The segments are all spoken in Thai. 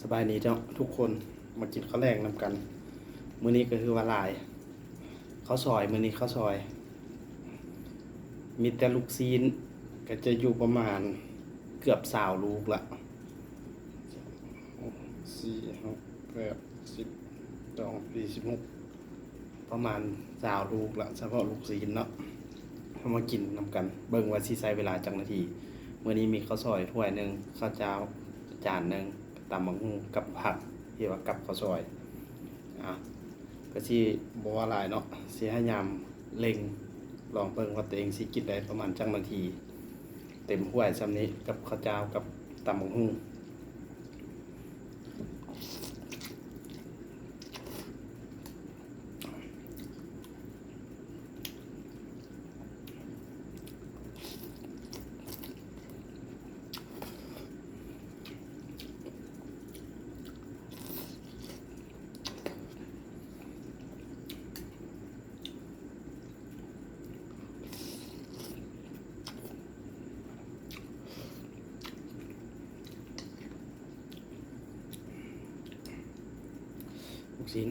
สบายดีเจ้าทุกคนมากินข้าวแรงนำกันมื้อนี้ก็คือว่าหลายข้าวซอยมื้อนี้ข้าวซอยมีแต่ลูกซีนก็จะอยู่ประมาณเกือบ20ลูกละสี่หกแปดสิบสองสี่สิบหกประมาณ20ลูกละเฉพาะลูกซีนเนาะเอามากินนำกันเบิ่งว่าสิใช้เวลาจักนาทีมื้อนี้มีข้าวซอยถ้วยหนึงข้าวเจ้าจานหนึงตำบักหุ่งกับผักที่ว่ากับข้าวซอยก็สิบ่ว่าหลายเนาะสิให้ยามเล็งลองเบิ่งว่าตัวเองสิกินได้ประมาณจักนาที เต็มถ้วยซำนี้กับข้าวเจ้ากับตำบักหุ่งลูกชิ้น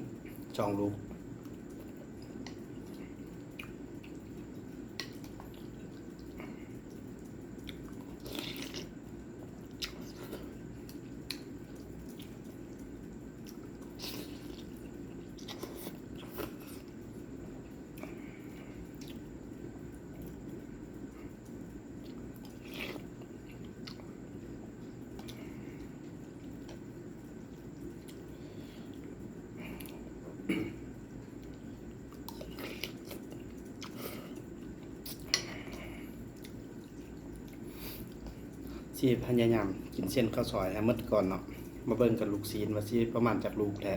จองลูกสิพยายามกินเส้นข้าวซอยให้หมดก่อนเนาะมาเบิ่งกันลูกชิ้นว่าสิประมาณจักลูกแท้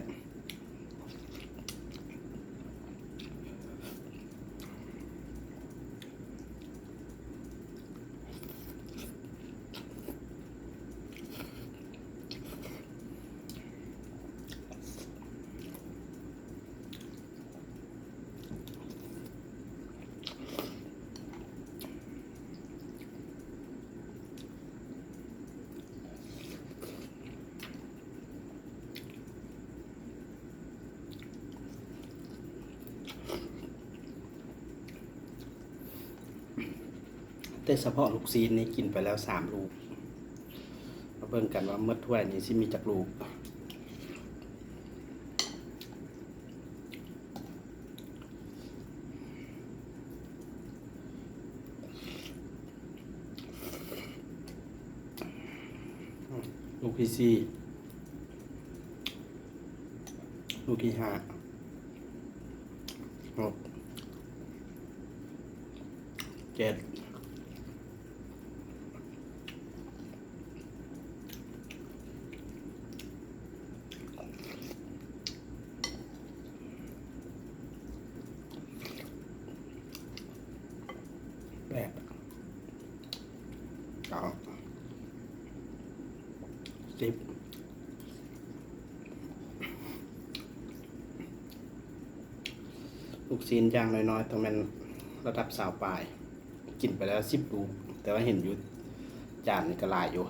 แต่เฉพาะลูกชิ้นนี่กินไปแล้ว3ลูกมาเบิ่งกันว่าหมดถ้วยนี้สิมีจักลูกลูกที่4ลูกที่5 6 78 9 10ลูกชิ้นย่างน้อยๆต้องเป็นระดับ20ปลายกินไปแล้ว10ลูกแต่ว่าเห็นอยู่จานนี่ก็หลายอยู่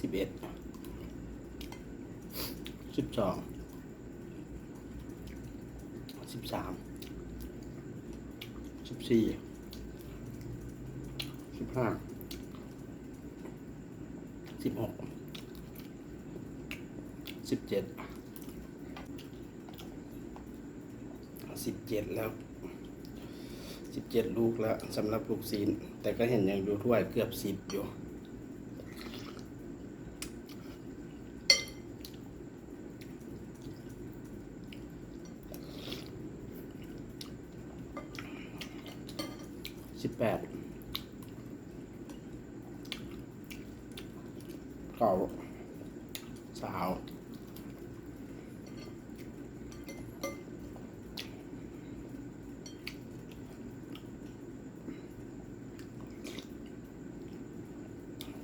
11 12 13 14 15 16 17แล้ว17ลูกแล้วสำหรับลูกศิษย์แต่ก็เห็นยังอยู่ถ้วยเกือบ10อยู่18เก้าสาว2122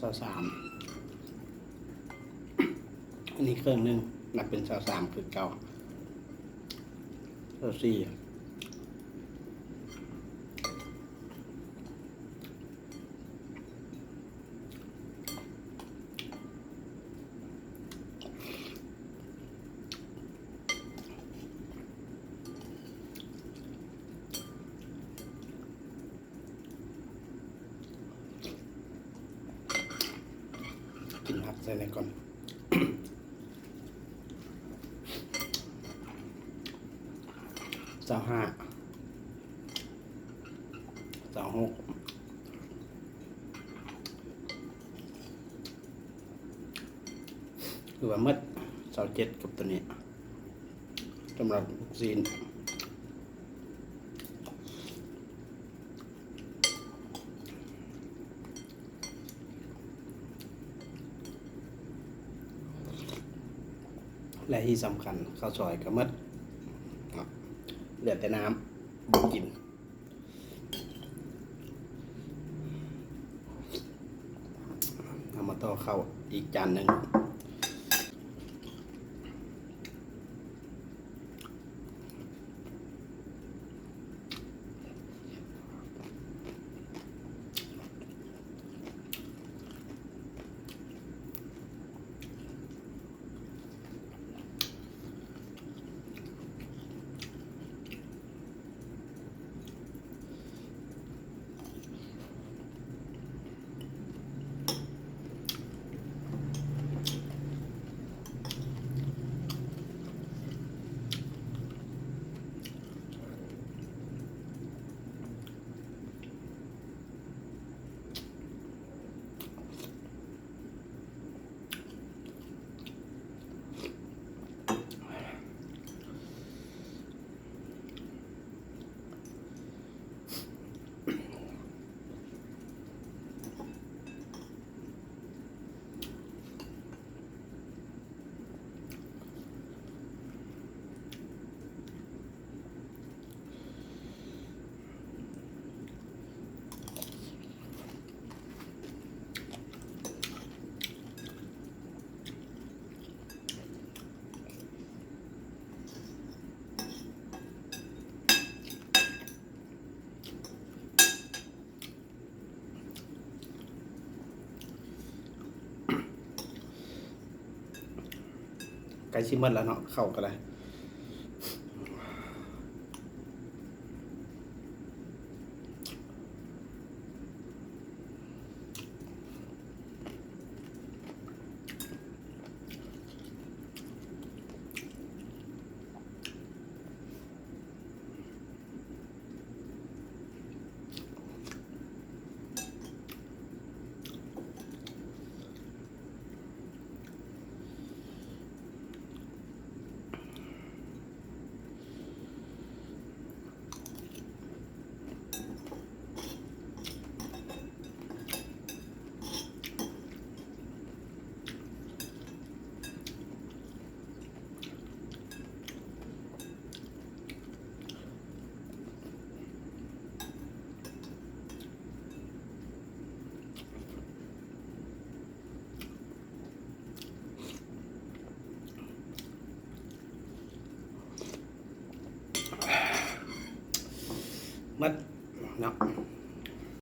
23อันนี้เครื่องหนึ่งนับเป็น23คือเก่า24กินผักใส่ในก่อน 25 26คือว่ามืด27กับตัวนี้สำหรับลูกศิษย์และที่สำคัญข้าวซอยก็มืดเหลือแต่น้ำบ่กินเอามาต่อข้าวอีกจานหนึ่งใกล้ชิมหมดแล้วเนาะเข้ากันเลย